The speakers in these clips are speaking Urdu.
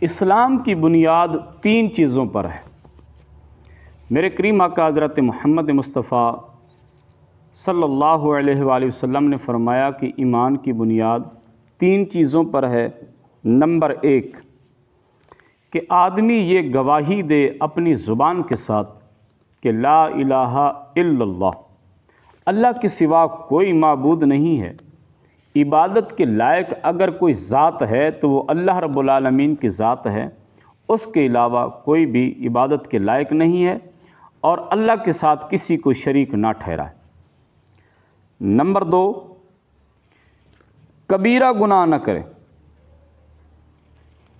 اسلام کی بنیاد تین چیزوں پر ہے۔ میرے کریم آقا حضرت محمد مصطفیٰ صلی اللہ علیہ وآلہ وسلم نے فرمایا کہ ایمان کی بنیاد تین چیزوں پر ہے۔ نمبر ایک، کہ آدمی یہ گواہی دے اپنی زبان کے ساتھ کہ لا الہ الا اللہ، اللہ کے سوا کوئی معبود نہیں ہے، عبادت کے لائق اگر کوئی ذات ہے تو وہ اللہ رب العالمین کی ذات ہے، اس کے علاوہ کوئی بھی عبادت کے لائق نہیں ہے، اور اللہ کے ساتھ کسی کو شریک نہ ٹھہرائے۔ نمبر دو، کبیرہ گناہ نہ کرے،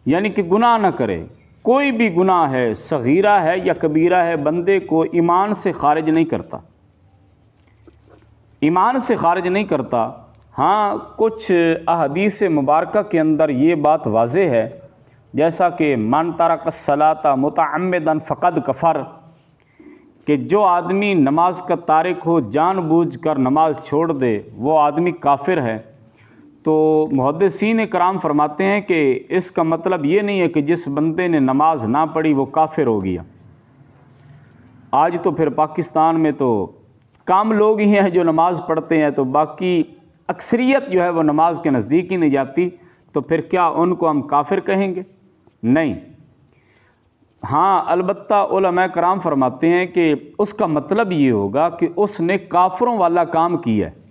یعنی کہ گناہ نہ کرے، کوئی بھی گناہ ہے، صغیرہ ہے یا کبیرہ ہے، بندے کو ایمان سے خارج نہیں کرتا، ایمان سے خارج نہیں کرتا۔ ہاں، کچھ احادیث مبارکہ کے اندر یہ بات واضح ہے، جیسا کہ من ترک الصلاۃ متعمدا فقد کفر، کہ جو آدمی نماز کا تارک ہو، جان بوجھ کر نماز چھوڑ دے، وہ آدمی کافر ہے۔ تو محدثین کرام فرماتے ہیں کہ اس کا مطلب یہ نہیں ہے کہ جس بندے نے نماز نہ پڑھی وہ کافر ہو گیا۔ آج تو پھر پاکستان میں تو کام لوگ ہی ہیں جو نماز پڑھتے ہیں، تو باقی اکثریت جو ہے وہ نماز کے نزدیک ہی نہیں جاتی، تو پھر کیا ان کو ہم کافر کہیں گے؟ نہیں۔ ہاں، البتہ علماء کرام فرماتے ہیں کہ اس کا مطلب یہ ہوگا کہ اس نے کافروں والا کام کیا ہے،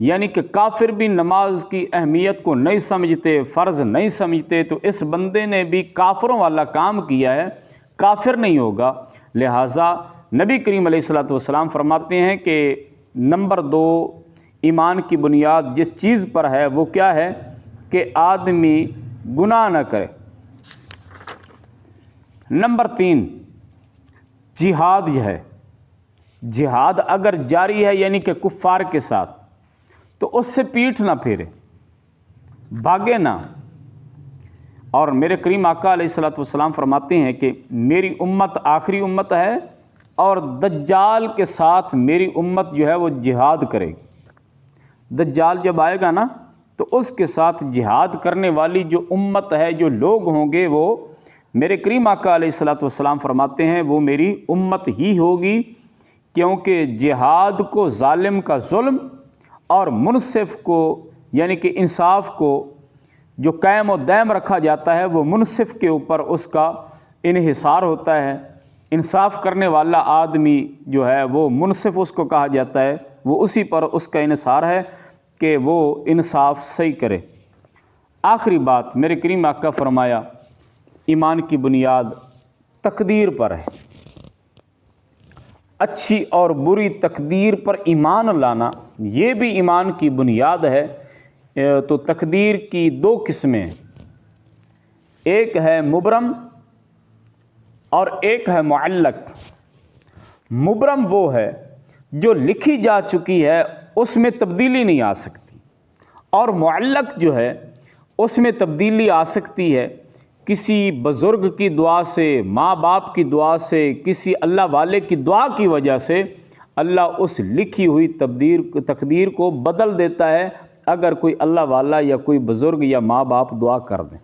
یعنی کہ کافر بھی نماز کی اہمیت کو نہیں سمجھتے، فرض نہیں سمجھتے، تو اس بندے نے بھی کافروں والا کام کیا ہے، کافر نہیں ہوگا۔ لہٰذا نبی کریم علیہ الصلوۃ والسلام فرماتے ہیں کہ نمبر دو، ایمان کی بنیاد جس چیز پر ہے وہ کیا ہے کہ آدمی گناہ نہ کرے۔ نمبر تین، جہاد جو ہے، جہاد اگر جاری ہے یعنی کہ کفار کے ساتھ، تو اس سے پیٹھ نہ پھیرے، بھاگے نہ۔ اور میرے کریم آقا علیہ الصلوۃ والسلام فرماتے ہیں کہ میری امت آخری امت ہے، اور دجال کے ساتھ میری امت جو ہے وہ جہاد کرے گی۔ دجال جب آئے گا نا، تو اس کے ساتھ جہاد کرنے والی جو امت ہے، جو لوگ ہوں گے، وہ میرے کریم آقا علیہ الصلوۃ والسلام فرماتے ہیں وہ میری امت ہی ہوگی، کیونکہ جہاد کو ظالم کا ظلم اور منصف کو یعنی کہ انصاف کو جو قائم و دائم رکھا جاتا ہے، وہ منصف کے اوپر اس کا انحصار ہوتا ہے۔ انصاف کرنے والا آدمی جو ہے وہ منصف اس کو کہا جاتا ہے، وہ اسی پر اس کا انحصار ہے کہ وہ انصاف صحیح کرے۔ آخری بات، میرے کریم آقا فرمایا ایمان کی بنیاد تقدیر پر ہے۔ اچھی اور بری تقدیر پر ایمان لانا یہ بھی ایمان کی بنیاد ہے۔ تو تقدیر کی دو قسمیں ہیں، ایک ہے مبرم اور ایک ہے معلق۔ مبرم وہ ہے جو لکھی جا چکی ہے، اس میں تبدیلی نہیں آ سکتی، اور معلق جو ہے اس میں تبدیلی آ سکتی ہے، کسی بزرگ کی دعا سے، ماں باپ کی دعا سے، کسی اللہ والے کی دعا کی وجہ سے اللہ اس لکھی ہوئی تقدیر کو بدل دیتا ہے، اگر کوئی اللہ والا یا کوئی بزرگ یا ماں باپ دعا کر دیں۔